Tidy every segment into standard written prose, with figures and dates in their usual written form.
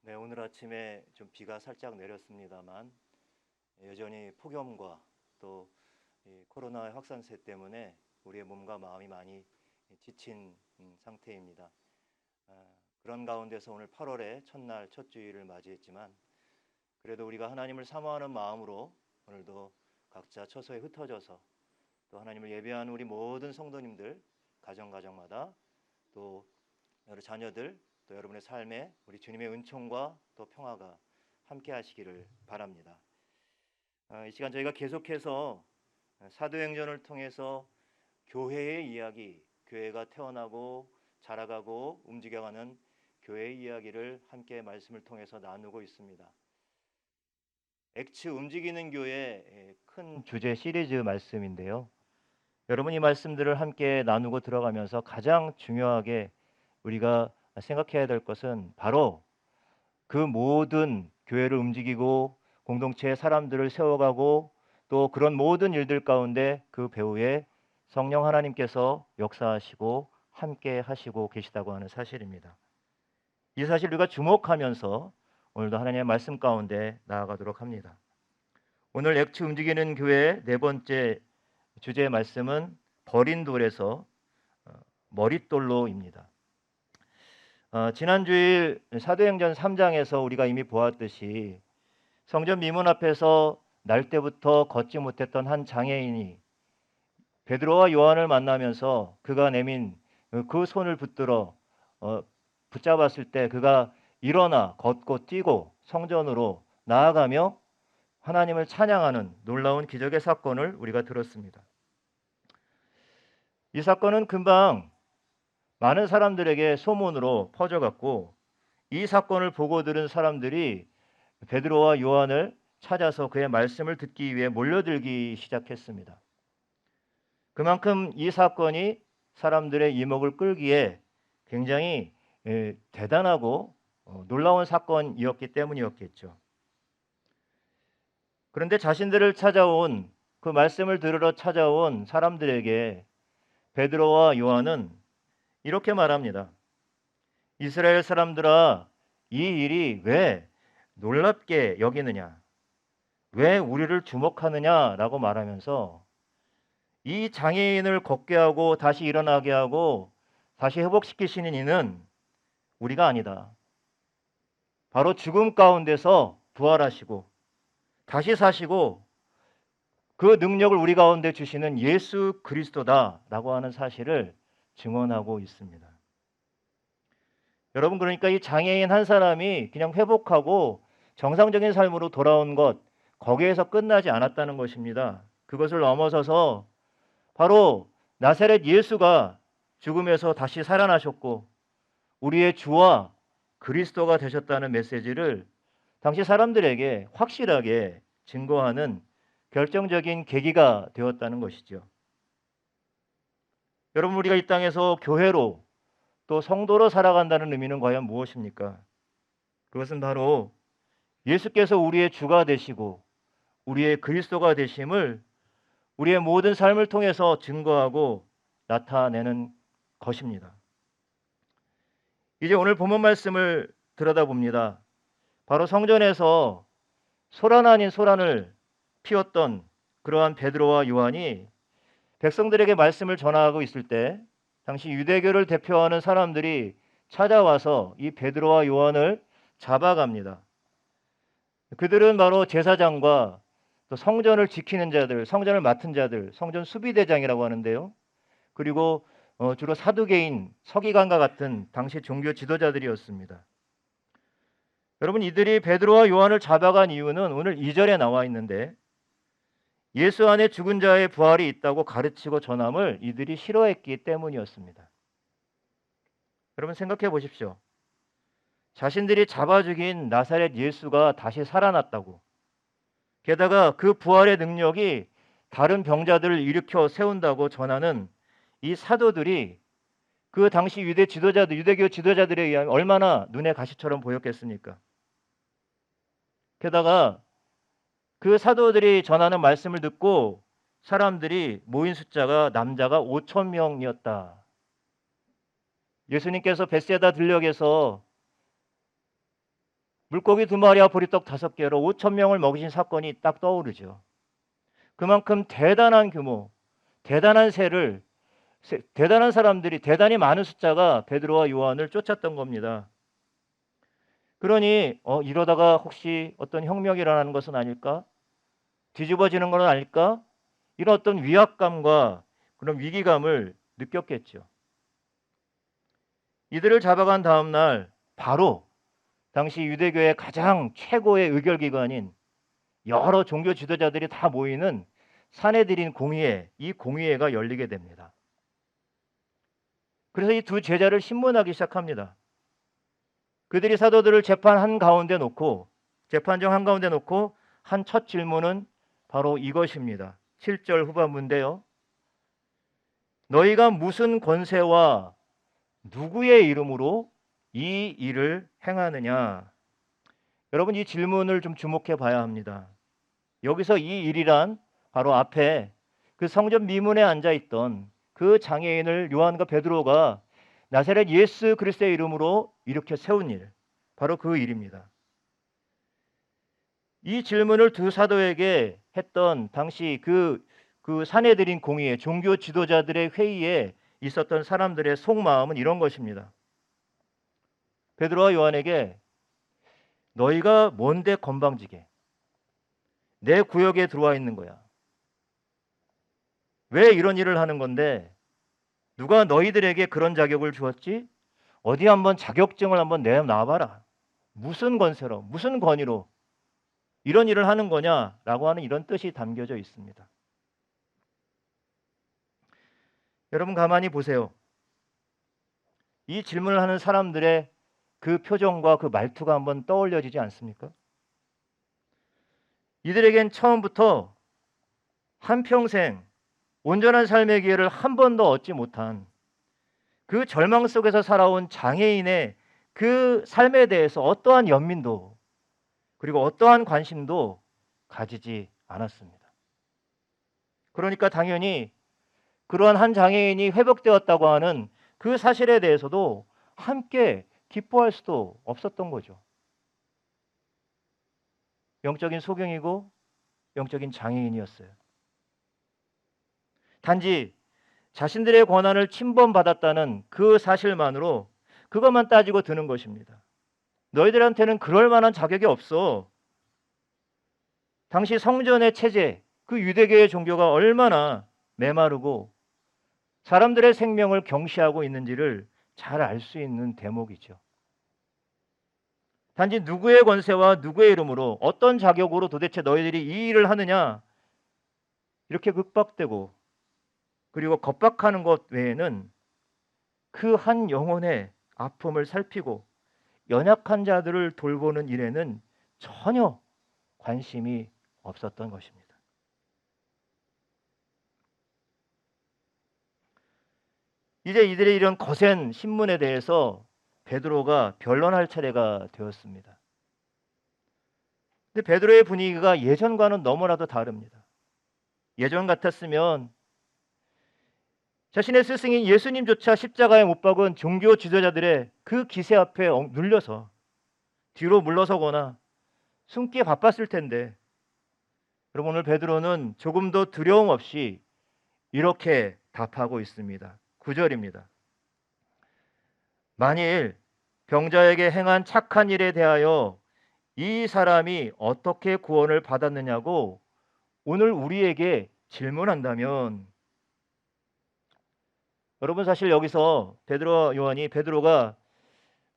네, 오늘 아침에 좀 비가 살짝 내렸습니다만 여전히 폭염과 또 이 코로나 확산세 때문에 우리의 몸과 마음이 많이 지친 상태입니다. 아, 그런 가운데서 오늘 8월의 첫날 첫 주일을 맞이했지만 그래도 우리가 하나님을 사모하는 마음으로 오늘도 각자 처소에 흩어져서 또 하나님을 예배하는 우리 모든 성도님들 가정마다 또 여러 자녀들 또 여러분의 삶에 우리 주님의 은총과 또 평화가 함께 하시기를 바랍니다. 이 시간 저희가 계속해서 사도행전을 통해서 교회의 이야기, 교회가 태어나고 자라가고 움직여가는 교회의 이야기를 함께 말씀을 통해서 나누고 있습니다. 엑츠 움직이는 교회 큰 주제 시리즈 말씀인데요. 여러분 이 말씀들을 함께 나누고 들어가면서 가장 중요하게 우리가 생각해야 될 것은 바로 그 모든 교회를 움직이고 공동체의 사람들을 세워가고 또 그런 모든 일들 가운데 그 배후에 성령 하나님께서 역사하시고 함께 하시고 계시다고 하는 사실입니다. 이 사실 우리가 주목하면서 오늘도 하나님의 말씀 가운데 나아가도록 합니다. 오늘 엑츠 움직이는 교회 네 번째 주제의 말씀은 버린 돌에서 머릿돌로입니다. 지난 주일 사도행전 3장에서 우리가 이미 보았듯이 성전 미문 앞에서 날 때부터 걷지 못했던 한 장애인이 베드로와 요한을 만나면서 그가 내민 그 손을 붙들어 붙잡았을 때 그가 일어나 걷고 뛰고 성전으로 나아가며 하나님을 찬양하는 놀라운 기적의 사건을 우리가 들었습니다. 이 사건은 금방 많은 사람들에게 소문으로 퍼져갔고 이 사건을 보고 들은 사람들이 베드로와 요한을 찾아서 그의 말씀을 듣기 위해 몰려들기 시작했습니다. 그만큼 이 사건이 사람들의 이목을 끌기에 굉장히 대단하고 놀라운 사건이었기 때문이었겠죠. 그런데 자신들을 찾아온 그 말씀을 들으러 찾아온 사람들에게 베드로와 요한은 이렇게 말합니다. 이스라엘 사람들아, 이 일이 왜 놀랍게 여기느냐? 왜 우리를 주목하느냐라고 말하면서 이 장애인을 걷게 하고 다시 일어나게 하고 다시 회복시키시는 이는 우리가 아니다. 바로 죽음 가운데서 부활하시고 다시 사시고 그 능력을 우리 가운데 주시는 예수 그리스도다라고 하는 사실을 증언하고 있습니다. 여러분, 그러니까 이 장애인 한 사람이 그냥 회복하고 정상적인 삶으로 돌아온 것, 거기에서 끝나지 않았다는 것입니다. 그것을 넘어서서 바로 나사렛 예수가 죽음에서 다시 살아나셨고 우리의 주와 그리스도가 되셨다는 메시지를 당시 사람들에게 확실하게 증거하는 결정적인 계기가 되었다는 것이죠. 여러분, 우리가 이 땅에서 교회로 또 성도로 살아간다는 의미는 과연 무엇입니까? 그것은 바로 예수께서 우리의 주가 되시고 우리의 그리스도가 되심을 우리의 모든 삶을 통해서 증거하고 나타내는 것입니다. 이제 오늘 본문 말씀을 들여다봅니다. 바로 성전에서 소란 아닌 소란을 피웠던 그러한 베드로와 요한이 백성들에게 말씀을 전하고 있을 때 당시 유대교를 대표하는 사람들이 찾아와서 이 베드로와 요한을 잡아갑니다. 그들은 바로 제사장과 또 성전을 지키는 자들, 성전을 맡은 자들, 성전 수비대장이라고 하는데요. 그리고 주로 사두개인, 서기관과 같은 당시 종교 지도자들이었습니다. 여러분, 이들이 베드로와 요한을 잡아간 이유는 오늘 2절에 나와 있는데 예수 안에 죽은 자의 부활이 있다고 가르치고 전함을 이들이 싫어했기 때문이었습니다. 여러분, 생각해 보십시오. 자신들이 잡아 죽인 나사렛 예수가 다시 살아났다고, 게다가 그 부활의 능력이 다른 병자들을 일으켜 세운다고 전하는 이 사도들이 그 당시 유대교 지도자들에 의하면 얼마나 눈에 가시처럼 보였겠습니까? 게다가 그 사도들이 전하는 말씀을 듣고 사람들이 모인 숫자가 남자가 5천 명이었다. 예수님께서 벳세다 들녘에서 물고기 2마리와 보리떡 5개로 5천 명을 먹이신 사건이 딱 떠오르죠. 그만큼 대단한 규모, 대단한 대단한 사람들이, 대단히 많은 숫자가 베드로와 요한을 쫓았던 겁니다. 그러니 이러다가 혹시 어떤 혁명이 일어나는 것은 아닐까? 뒤집어지는 건 아닐까? 이런 어떤 위압감과 그런 위기감을 느꼈겠죠. 이들을 잡아간 다음 날 바로 당시 유대교의 가장 최고의 의결기관인 여러 종교 지도자들이 다 모이는 산헤드린 공의회, 이 공의회가 열리게 됩니다. 그래서 이 두 제자를 신문하기 시작합니다. 그들이 사도들을 재판 한가운데 놓고 한 첫 질문은 바로 이것입니다. 7절 후반부인데요. 너희가 무슨 권세와 누구의 이름으로 이 일을 행하느냐? 여러분, 이 질문을 좀 주목해 봐야 합니다. 여기서 이 일이란 바로 앞에 그 성전 미문에 앉아 있던 그 장애인을 요한과 베드로가 나사렛 예수 그리스도의 이름으로 일으켜 세운 일, 바로 그 일입니다. 이 질문을 두 사도에게 했던 당시 그 산헤드린 공의회, 종교 지도자들의 회의에 있었던 사람들의 속마음은 이런 것입니다. 베드로와 요한에게 너희가 뭔데 건방지게 내 구역에 들어와 있는 거야. 왜 이런 일을 하는 건데 누가 너희들에게 그런 자격을 주었지? 어디 한번 자격증을 한번 내놔봐라. 무슨 권세로, 무슨 권위로 이런 일을 하는 거냐라고 하는 이런 뜻이 담겨져 있습니다. 여러분 가만히 보세요. 이 질문을 하는 사람들의 그 표정과 그 말투가 한번 떠올려지지 않습니까? 이들에겐 처음부터 한평생 온전한 삶의 기회를 한 번도 얻지 못한 그 절망 속에서 살아온 장애인의 그 삶에 대해서 어떠한 연민도 그리고 어떠한 관심도 가지지 않았습니다. 그러니까 당연히 그러한 한 장애인이 회복되었다고 하는 그 사실에 대해서도 함께 기뻐할 수도 없었던 거죠. 영적인 소경이고 영적인 장애인이었어요. 단지 자신들의 권한을 침범받았다는 그 사실만으로 그것만 따지고 드는 것입니다. 너희들한테는 그럴 만한 자격이 없어. 당시 성전의 체제, 그 유대교의 종교가 얼마나 메마르고 사람들의 생명을 경시하고 있는지를 잘 알 수 있는 대목이죠. 단지 누구의 권세와 누구의 이름으로 어떤 자격으로 도대체 너희들이 이 일을 하느냐 이렇게 극박되고 그리고 겁박하는 것 외에는 그 한 영혼의 아픔을 살피고 연약한 자들을 돌보는 일에는 전혀 관심이 없었던 것입니다. 이제 이들의 이런 거센 신문에 대해서 베드로가 변론할 차례가 되었습니다. 근데 베드로의 분위기가 예전과는 너무나도 다릅니다. 예전 같았으면 자신의 스승인 예수님조차 십자가에 못 박은 종교 지도자들의 그 기세 앞에 눌려서 뒤로 물러서거나 숨기에 바빴을 텐데 여러분 오늘 베드로는 조금도 두려움 없이 이렇게 답하고 있습니다. 9절입니다. 만일 병자에게 행한 착한 일에 대하여 이 사람이 어떻게 구원을 받았느냐고 오늘 우리에게 질문한다면 여러분 사실 여기서 베드로가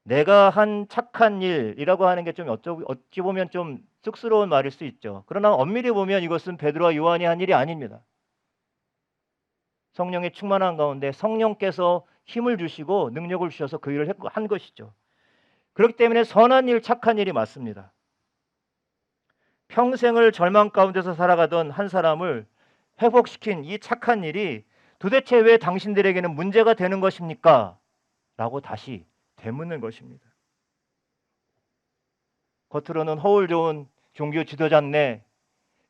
내가 한 착한 일이라고 하는 게 좀 어찌 보면 좀 쑥스러운 말일 수 있죠. 그러나 엄밀히 보면 이것은 베드로와 요한이 한 일이 아닙니다. 성령의 충만한 가운데 성령께서 힘을 주시고 능력을 주셔서 그 일을 한 것이죠. 그렇기 때문에 선한 일, 착한 일이 맞습니다. 평생을 절망 가운데서 살아가던 한 사람을 회복시킨 이 착한 일이 도대체 왜 당신들에게는 문제가 되는 것입니까? 라고 다시 되묻는 것입니다. 겉으로는 허울 좋은 종교 지도자네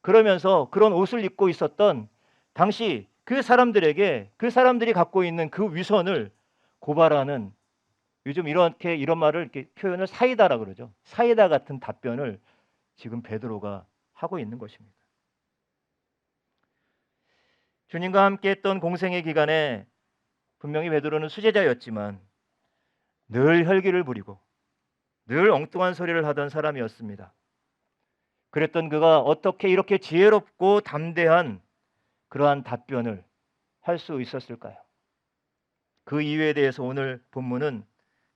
그러면서 그런 옷을 입고 있었던 당시 그 사람들에게 그 사람들이 갖고 있는 그 위선을 고발하는 요즘 이런 말을 이렇게 표현을 사이다라 그러죠. 사이다 같은 답변을 지금 베드로가 하고 있는 것입니다. 주님과 함께 했던 공생의 기간에 분명히 베드로는 수제자였지만 늘 혈기를 부리고 늘 엉뚱한 소리를 하던 사람이었습니다. 그랬던 그가 어떻게 이렇게 지혜롭고 담대한 그러한 답변을 할 수 있었을까요? 그 이유에 대해서 오늘 본문은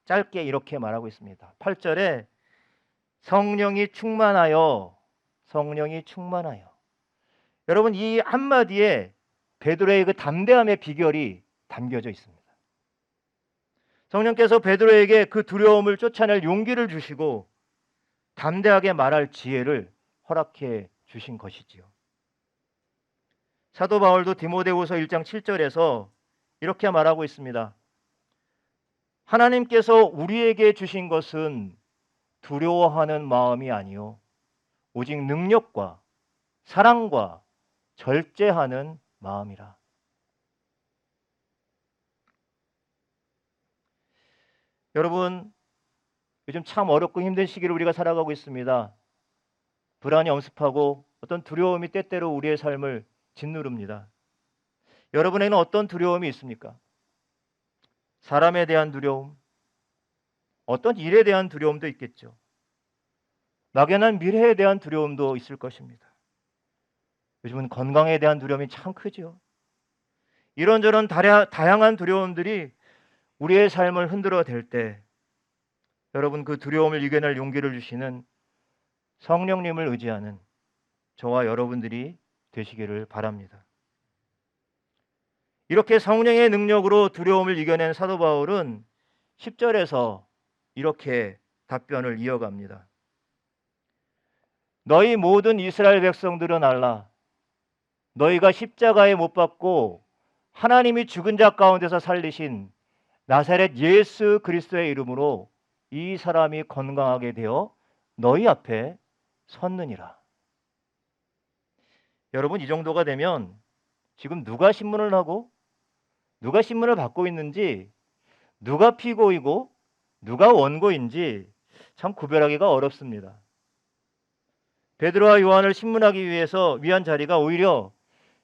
짧게 이렇게 말하고 있습니다. 8절에 성령이 충만하여. 여러분, 이 한마디에 베드로의 그 담대함의 비결이 담겨져 있습니다. 성령께서 베드로에게 그 두려움을 쫓아낼 용기를 주시고 담대하게 말할 지혜를 허락해 주신 것이지요. 사도 바울도 디모데후서 1장 7절에서 이렇게 말하고 있습니다. 하나님께서 우리에게 주신 것은 두려워하는 마음이 아니요 오직 능력과 사랑과 절제하는 마음이라. 여러분, 요즘 참 어렵고 힘든 시기를 우리가 살아가고 있습니다. 불안이 엄습하고 어떤 두려움이 때때로 우리의 삶을 짓누릅니다. 여러분에게는 어떤 두려움이 있습니까? 사람에 대한 두려움, 어떤 일에 대한 두려움도 있겠죠. 막연한 미래에 대한 두려움도 있을 것입니다. 요즘은 건강에 대한 두려움이 참 크죠. 이런저런 다양한 두려움들이 우리의 삶을 흔들어 댈 때 여러분, 그 두려움을 이겨낼 용기를 주시는 성령님을 의지하는 저와 여러분들이 되시기를 바랍니다. 이렇게 성령의 능력으로 두려움을 이겨낸 사도 바울은 10절에서 이렇게 답변을 이어갑니다. 너희 모든 이스라엘 백성들은 알라. 너희가 십자가에 못 박고 하나님이 죽은 자 가운데서 살리신 나사렛 예수 그리스도의 이름으로 이 사람이 건강하게 되어 너희 앞에 섰느니라. 여러분, 이 정도가 되면 지금 누가 신문을 하고 누가 신문을 받고 있는지, 누가 피고이고 누가 원고인지 참 구별하기가 어렵습니다. 베드로와 요한을 신문하기 위한 자리가 오히려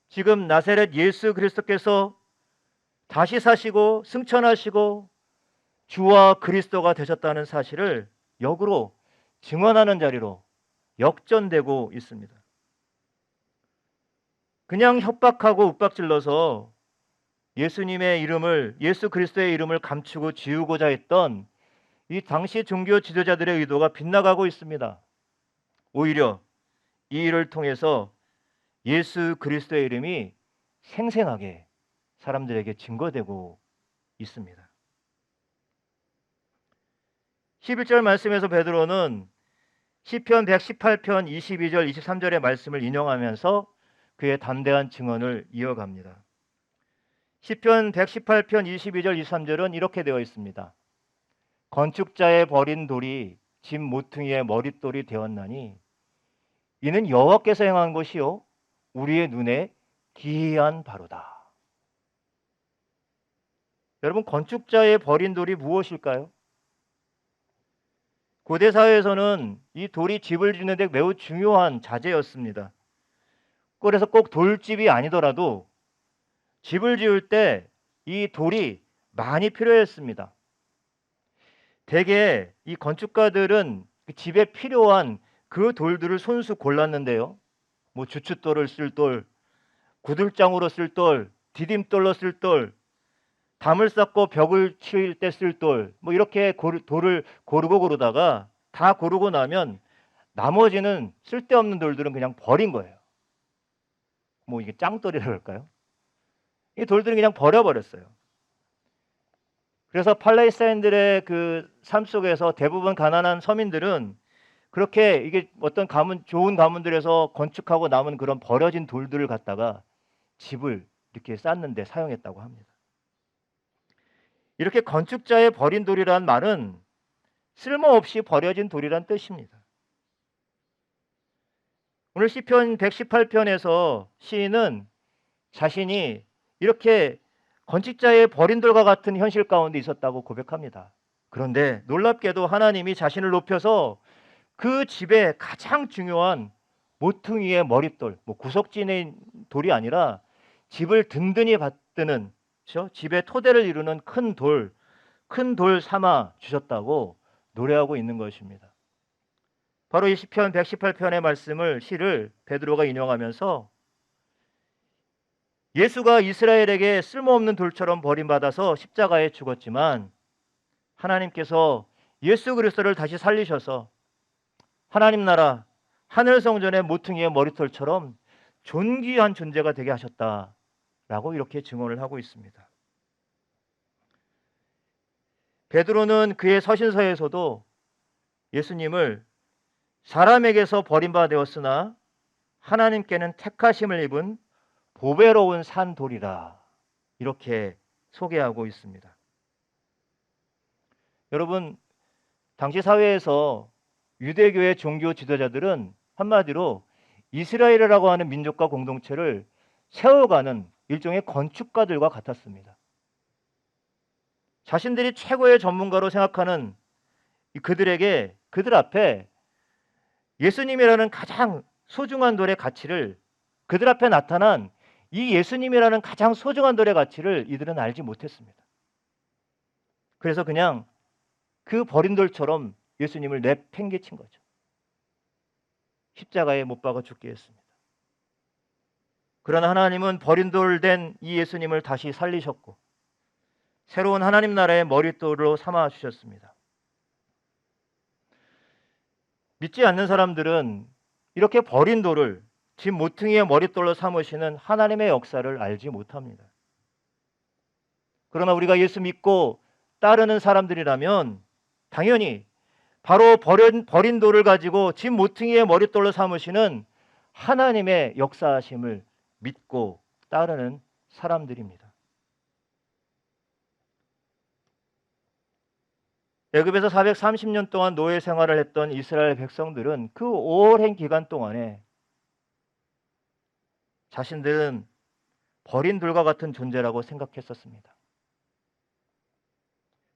지금 나사렛 예수 그리스도께서 다시 사시고 승천하시고 주와 그리스도가 되셨다는 사실을 역으로 증언하는 자리로 역전되고 있습니다. 그냥 협박하고 윽박질러서 예수님의 이름을, 예수 그리스도의 이름을 감추고 지우고자 했던 이 당시 종교 지도자들의 의도가 빗나가고 있습니다. 오히려 이 일을 통해서 예수 그리스도의 이름이 생생하게 사람들에게 증거되고 있습니다. 11절 말씀에서 베드로는 시편 118편 22절 23절의 말씀을 인용하면서 그의 담대한 증언을 이어갑니다. 시편 118편 22절 23절은 이렇게 되어 있습니다. 건축자의 버린 돌이 집 모퉁이의 머릿돌이 되었나니 이는 여호와께서 행한 것이요 우리의 눈에 기이한 바로다. 여러분, 건축자의 버린 돌이 무엇일까요? 고대 사회에서는 이 돌이 집을 짓는 데 매우 중요한 자재였습니다. 그래서 꼭 돌집이 아니더라도 집을 지을 때 이 돌이 많이 필요했습니다. 대개 이 건축가들은 집에 필요한 그 돌들을 손수 골랐는데요. 뭐 주춧돌을 쓸 돌, 구들장으로 쓸 돌, 디딤돌로 쓸 돌, 담을 쌓고 벽을 칠 때 쓸 돌, 뭐 이렇게 돌을 고르다가 다 고르고 나면 나머지는 쓸데없는 돌들은 그냥 버린 거예요. 뭐 이게 짱돌이라고 할까요? 이 돌들은 그냥 버려버렸어요. 그래서 팔레스타인들의 그 삶 속에서 대부분 가난한 서민들은 그렇게 이게 어떤 좋은 가문들에서 건축하고 남은 그런 버려진 돌들을 갖다가 집을 이렇게 쌓는데 사용했다고 합니다. 이렇게 건축자의 버린 돌이란 말은 쓸모없이 버려진 돌이란 뜻입니다. 오늘 시편 118편에서 시인은 자신이 이렇게 건축자의 버린 돌과 같은 현실 가운데 있었다고 고백합니다. 그런데 놀랍게도 하나님이 자신을 높여서 그 집의 가장 중요한 모퉁이의 머릿돌, 뭐 구석진의 돌이 아니라 집을 든든히 받드는, 그렇죠? 집의 토대를 이루는 큰 돌 삼아 주셨다고 노래하고 있는 것입니다. 바로 이 시편 118편의 시를 베드로가 인용하면서 예수가 이스라엘에게 쓸모없는 돌처럼 버림받아서 십자가에 죽었지만 하나님께서 예수 그리스도를 다시 살리셔서 하나님 나라 하늘 성전의 모퉁이의 머리털처럼 존귀한 존재가 되게 하셨다라고 이렇게 증언을 하고 있습니다. 베드로는 그의 서신서에서도 예수님을 사람에게서 버림받았으나 하나님께는 택하심을 입은 보배로운 산돌이라 이렇게 소개하고 있습니다. 여러분, 당시 사회에서 유대교의 종교 지도자들은 한마디로 이스라엘이라고 하는 민족과 공동체를 세워가는 일종의 건축가들과 같았습니다. 자신들이 최고의 전문가로 생각하는 그들 앞에 예수님이라는 가장 소중한 돌의 가치를, 그들 앞에 나타난 이 예수님이라는 가장 소중한 돌의 가치를 이들은 알지 못했습니다. 그래서 그냥 그 버린 돌처럼 예수님을 내팽개친 거죠. 십자가에 못 박아 죽게 했습니다. 그러나 하나님은 버린 돌 된 이 예수님을 다시 살리셨고 새로운 하나님 나라의 머릿돌로 삼아 주셨습니다. 믿지 않는 사람들은 이렇게 버린 돌을 집 모퉁이의 머릿돌로 삼으시는 하나님의 역사를 알지 못합니다. 그러나 우리가 예수 믿고 따르는 사람들이라면 당연히 바로 버린 돌을 가지고 집 모퉁이의 머릿돌로 삼으시는 하나님의 역사하심을 믿고 따르는 사람들입니다. 애굽에서 430년 동안 노예 생활을 했던 이스라엘 백성들은 그 오랜 기간 동안에 자신들은 버린 돌과 같은 존재라고 생각했었습니다.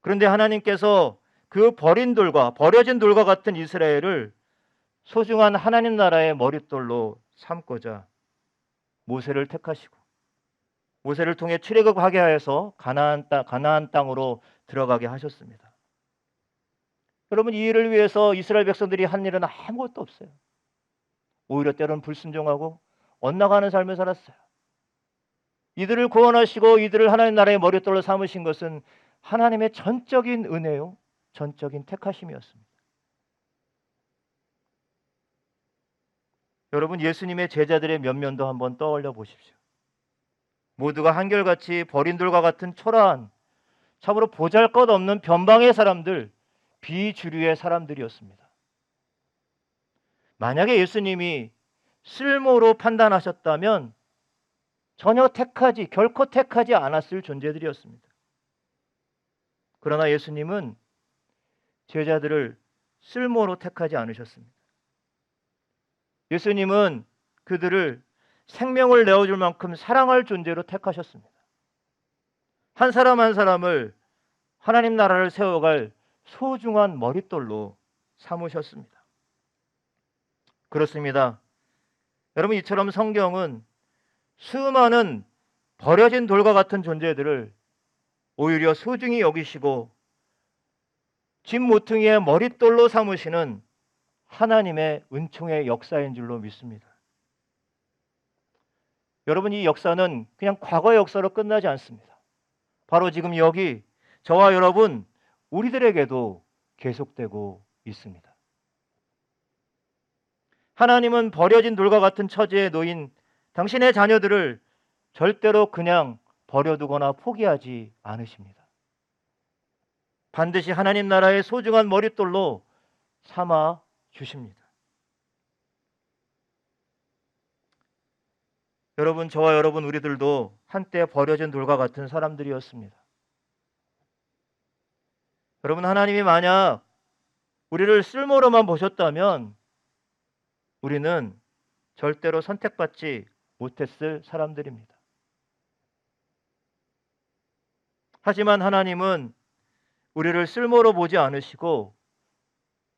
그런데 하나님께서 그 버린 돌과 버려진 돌과 같은 이스라엘을 소중한 하나님 나라의 머릿돌로 삼고자 모세를 택하시고 모세를 통해 출애굽하게 하여서 가나안 땅으로 들어가게 하셨습니다. 여러분, 이 일을 위해서 이스라엘 백성들이 한 일은 아무것도 없어요. 오히려 때로는 불순종하고 엇나가는 삶을 살았어요. 이들을 구원하시고 이들을 하나님 나라의 머릿돌로 삼으신 것은 하나님의 전적인 은혜요, 전적인 택하심이었습니다. 여러분, 예수님의 제자들의 면면도 한번 떠올려 보십시오. 모두가 한결같이 버린 돌과 같은 초라한, 참으로 보잘것없는 변방의 사람들, 비주류의 사람들이었습니다. 만약에 예수님이 쓸모로 판단하셨다면 결코 택하지 않았을 존재들이었습니다. 그러나 예수님은 제자들을 쓸모로 택하지 않으셨습니다. 예수님은 그들을 생명을 내어줄 만큼 사랑할 존재로 택하셨습니다. 한 사람 한 사람을 하나님 나라를 세워갈 소중한 머릿돌로 삼으셨습니다. 그렇습니다. 여러분, 이처럼 성경은 수많은 버려진 돌과 같은 존재들을 오히려 소중히 여기시고 집 모퉁이의 머릿돌로 삼으시는 하나님의 은총의 역사인 줄로 믿습니다. 여러분, 이 역사는 그냥 과거의 역사로 끝나지 않습니다. 바로 지금 여기 저와 여러분 우리들에게도 계속되고 있습니다. 하나님은 버려진 돌과 같은 처지에 놓인 당신의 자녀들을 절대로 그냥 버려두거나 포기하지 않으십니다. 반드시 하나님 나라의 소중한 머릿돌로 삼아 주십니다. 여러분, 저와 여러분 우리들도 한때 버려진 돌과 같은 사람들이었습니다. 여러분, 하나님이 만약 우리를 쓸모로만 보셨다면 우리는 절대로 선택받지 못했을 사람들입니다. 하지만 하나님은 우리를 쓸모로 보지 않으시고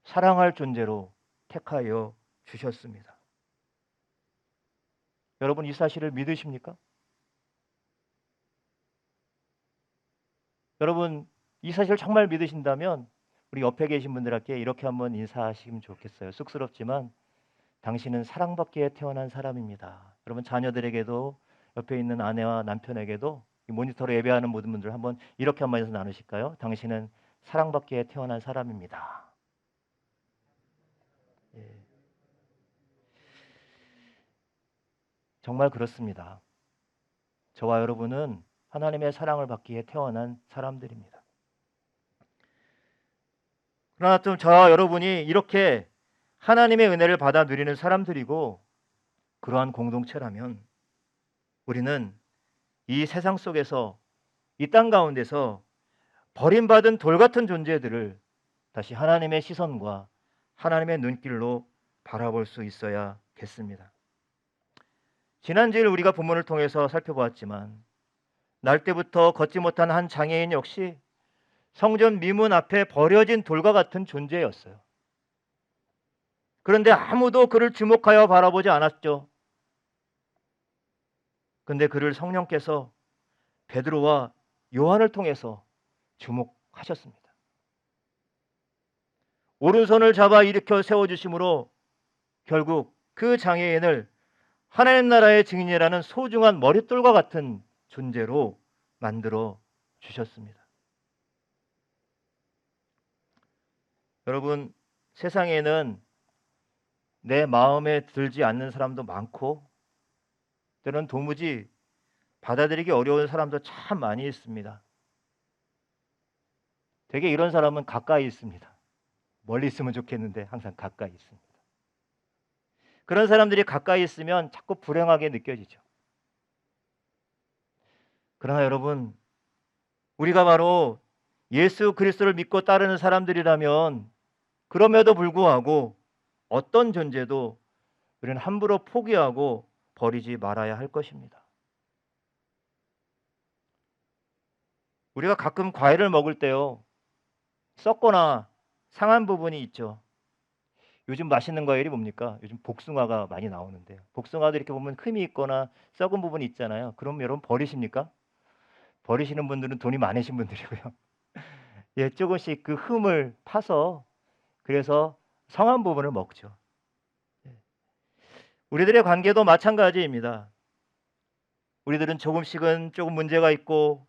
사랑할 존재로 택하여 주셨습니다. 여러분, 이 사실을 믿으십니까? 여러분, 이 사실을 정말 믿으신다면 우리 옆에 계신 분들께 이렇게 한번 인사하시면 좋겠어요. 쑥스럽지만 당신은 사랑받기에 태어난 사람입니다. 여러분, 자녀들에게도, 옆에 있는 아내와 남편에게도, 이 모니터로 예배하는 모든 분들 한번 이렇게 한번 해서 나누실까요? 당신은 사랑받기에 태어난 사람입니다. 예. 정말 그렇습니다. 저와 여러분은 하나님의 사랑을 받기에 태어난 사람들입니다. 그러나 좀 저와 여러분이 이렇게 하나님의 은혜를 받아 누리는 사람들이고 그러한 공동체라면 우리는 이 세상 속에서, 이 땅 가운데서 버림받은 돌 같은 존재들을 다시 하나님의 시선과 하나님의 눈길로 바라볼 수 있어야겠습니다. 지난주일 우리가 본문을 통해서 살펴보았지만 날 때부터 걷지 못한 한 장애인 역시 성전 미문 앞에 버려진 돌과 같은 존재였어요. 그런데 아무도 그를 주목하여 바라보지 않았죠. 그런데 그를 성령께서 베드로와 요한을 통해서 주목하셨습니다. 오른손을 잡아 일으켜 세워주심으로 결국 그 장애인을 하나님 나라의 증인이라는 소중한 머릿돌과 같은 존재로 만들어 주셨습니다. 여러분, 세상에는 내 마음에 들지 않는 사람도 많고 때로는 도무지 받아들이기 어려운 사람도 참 많이 있습니다. 되게 이런 사람은 가까이 있습니다. 멀리 있으면 좋겠는데 항상 가까이 있습니다. 그런 사람들이 가까이 있으면 자꾸 불행하게 느껴지죠. 그러나 여러분, 우리가 바로 예수 그리스도를 믿고 따르는 사람들이라면 그럼에도 불구하고 어떤 존재도 우리는 함부로 포기하고 버리지 말아야 할 것입니다. 우리가 가끔 과일을 먹을 때요, 썩거나 상한 부분이 있죠. 요즘 맛있는 과일이 뭡니까? 요즘 복숭아가 많이 나오는데요. 복숭아도 이렇게 보면 흠이 있거나 썩은 부분이 있잖아요. 그럼 여러분 버리십니까? 버리시는 분들은 돈이 많으신 분들이고요. 예, 조금씩 그 흠을 파서 그래서 상한 부분을 먹죠. 우리들의 관계도 마찬가지입니다. 우리들은 조금씩은 조금 문제가 있고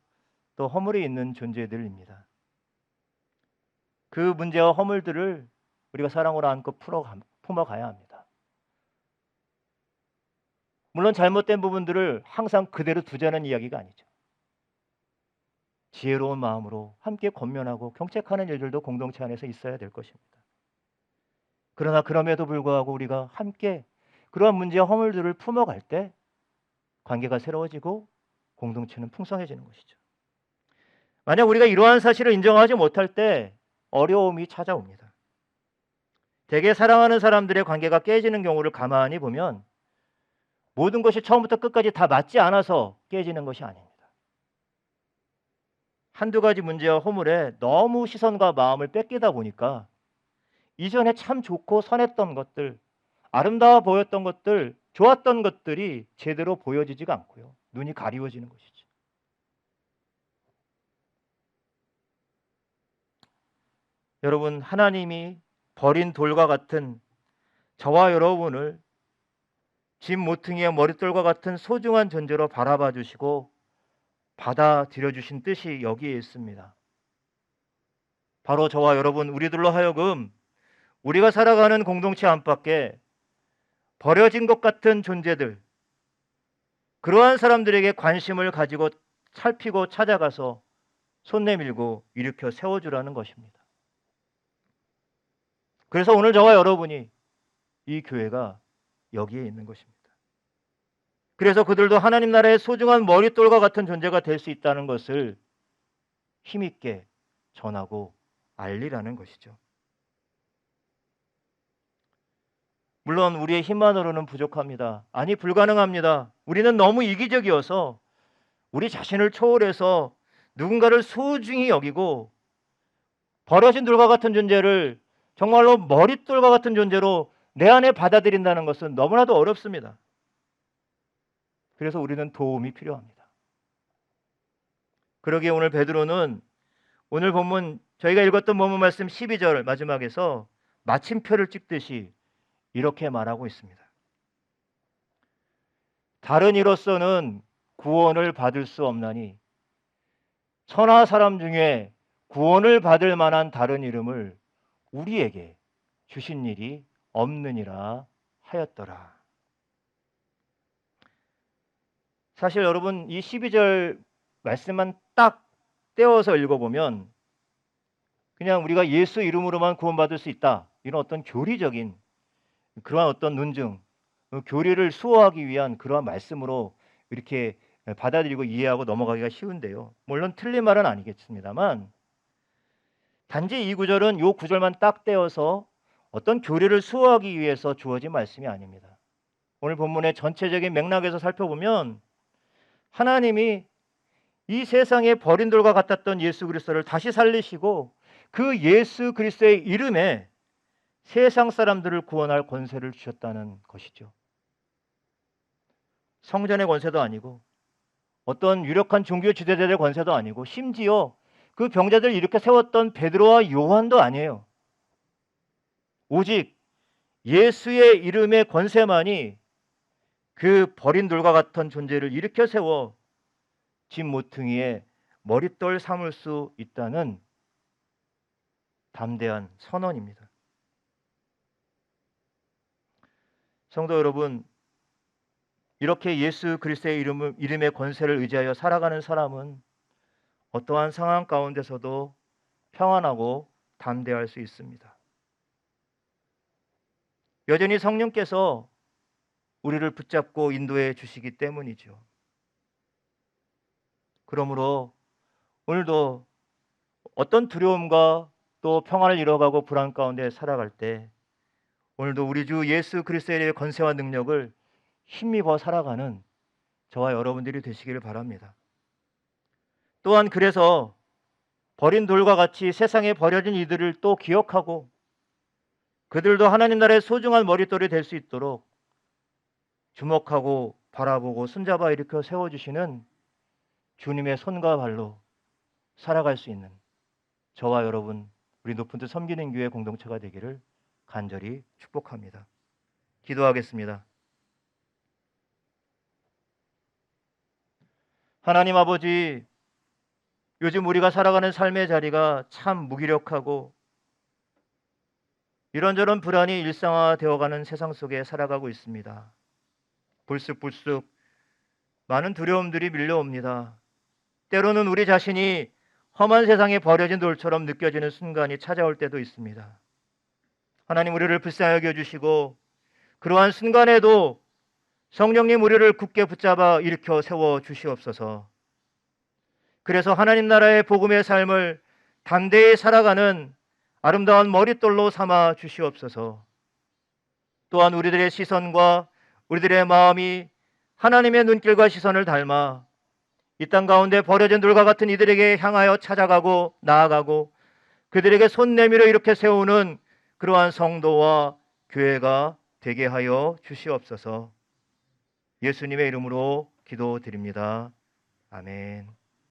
또 허물이 있는 존재들입니다. 그 문제와 허물들을 우리가 사랑으로 안고 품어가야 합니다. 물론 잘못된 부분들을 항상 그대로 두자는 이야기가 아니죠. 지혜로운 마음으로 함께 권면하고 경책하는 일들도 공동체 안에서 있어야 될 것입니다. 그러나 그럼에도 불구하고 우리가 함께 그러한 문제와 허물들을 품어갈 때 관계가 새로워지고 공동체는 풍성해지는 것이죠. 만약 우리가 이러한 사실을 인정하지 못할 때 어려움이 찾아옵니다. 대개 사랑하는 사람들의 관계가 깨지는 경우를 가만히 보면 모든 것이 처음부터 끝까지 다 맞지 않아서 깨지는 것이 아닙니다. 한두 가지 문제와 허물에 너무 시선과 마음을 뺏기다 보니까 이전에 참 좋고 선했던 것들, 아름다워 보였던 것들, 좋았던 것들이 제대로 보여지지가 않고요. 눈이 가리워지는 것이죠. 여러분, 하나님이 버린 돌과 같은 저와 여러분을 집 모퉁이의 머릿돌과 같은 소중한 존재로 바라봐 주시고 받아들여 주신 뜻이 여기에 있습니다. 바로 저와 여러분, 우리들로 하여금 우리가 살아가는 공동체 안팎에 버려진 것 같은 존재들, 그러한 사람들에게 관심을 가지고 살피고 찾아가서 손 내밀고 일으켜 세워주라는 것입니다. 그래서 오늘 저와 여러분이 이 교회가 여기에 있는 것입니다. 그래서 그들도 하나님 나라의 소중한 머릿돌과 같은 존재가 될 수 있다는 것을 힘있게 전하고 알리라는 것이죠. 물론 우리의 힘만으로는 부족합니다. 아니, 불가능합니다. 우리는 너무 이기적이어서 우리 자신을 초월해서 누군가를 소중히 여기고 버려진 돌과 같은 존재를 정말로 머릿돌과 같은 존재로 내 안에 받아들인다는 것은 너무나도 어렵습니다. 그래서 우리는 도움이 필요합니다. 그러기에 오늘 베드로는 오늘 본문 저희가 읽었던 본문 말씀 12절 마지막에서 마침표를 찍듯이 이렇게 말하고 있습니다. 다른 이로서는 구원을 받을 수 없나니 천하 사람 중에 구원을 받을 만한 다른 이름을 우리에게 주신 일이 없느니라 하였더라. 사실 여러분 이 12절 말씀만 딱 떼어서 읽어보면 그냥 우리가 예수 이름으로만 구원받을 수 있다, 이런 어떤 교리적인 그러한 어떤 논증, 교리를 수호하기 위한 그러한 말씀으로 이렇게 받아들이고 이해하고 넘어가기가 쉬운데요. 물론 틀린 말은 아니겠습니다만 단지 이 구절은 이 구절만 딱 떼어서 어떤 교리를 수호하기 위해서 주어진 말씀이 아닙니다. 오늘 본문의 전체적인 맥락에서 살펴보면 하나님이 이 세상에 버린 돌과 같았던 예수 그리스도를 다시 살리시고 그 예수 그리스도의 이름에 세상 사람들을 구원할 권세를 주셨다는 것이죠. 성전의 권세도 아니고 어떤 유력한 종교 지도자들의 권세도 아니고 심지어 그 병자들을 일으켜 세웠던 베드로와 요한도 아니에요. 오직 예수의 이름의 권세만이 그 버린 돌과 같은 존재를 일으켜 세워 집 모퉁이에 머릿돌 삼을 수 있다는 담대한 선언입니다. 성도 여러분, 이렇게 예수 그리스도의 이름의 권세를 의지하여 살아가는 사람은 어떠한 상황 가운데서도 평안하고 담대할 수 있습니다. 여전히 성령께서 우리를 붙잡고 인도해 주시기 때문이죠. 그러므로 오늘도 어떤 두려움과 또 평안을 잃어가고 불안 가운데 살아갈 때 오늘도 우리 주 예수 그리스도의 권세와 능력을 힘입어 살아가는 저와 여러분들이 되시기를 바랍니다. 또한 그래서 버린 돌과 같이 세상에 버려진 이들을 또 기억하고 그들도 하나님 나라의 소중한 머릿돌이 될 수 있도록 주목하고 바라보고 손잡아 일으켜 세워주시는 주님의 손과 발로 살아갈 수 있는 저와 여러분, 우리 높은 뜻 섬기는 교회 공동체가 되기를 간절히 축복합니다. 기도하겠습니다. 하나님 아버지, 요즘 우리가 살아가는 삶의 자리가 참 무기력하고 이런저런 불안이 일상화되어가는 세상 속에 살아가고 있습니다. 불쑥불쑥 많은 두려움들이 밀려옵니다. 때로는 우리 자신이 험한 세상에 버려진 돌처럼 느껴지는 순간이 찾아올 때도 있습니다. 하나님, 우리를 불쌍히 여겨주시고 그러한 순간에도 성령님 우리를 굳게 붙잡아 일으켜 세워 주시옵소서. 그래서 하나님 나라의 복음의 삶을 담대히 살아가는 아름다운 머릿돌로 삼아 주시옵소서. 또한 우리들의 시선과 우리들의 마음이 하나님의 눈길과 시선을 닮아 이 땅 가운데 버려진 돌과 같은 이들에게 향하여 찾아가고 나아가고 그들에게 손 내밀어 이렇게 세우는 그러한 성도와 교회가 되게 하여 주시옵소서. 예수님의 이름으로 기도드립니다. 아멘.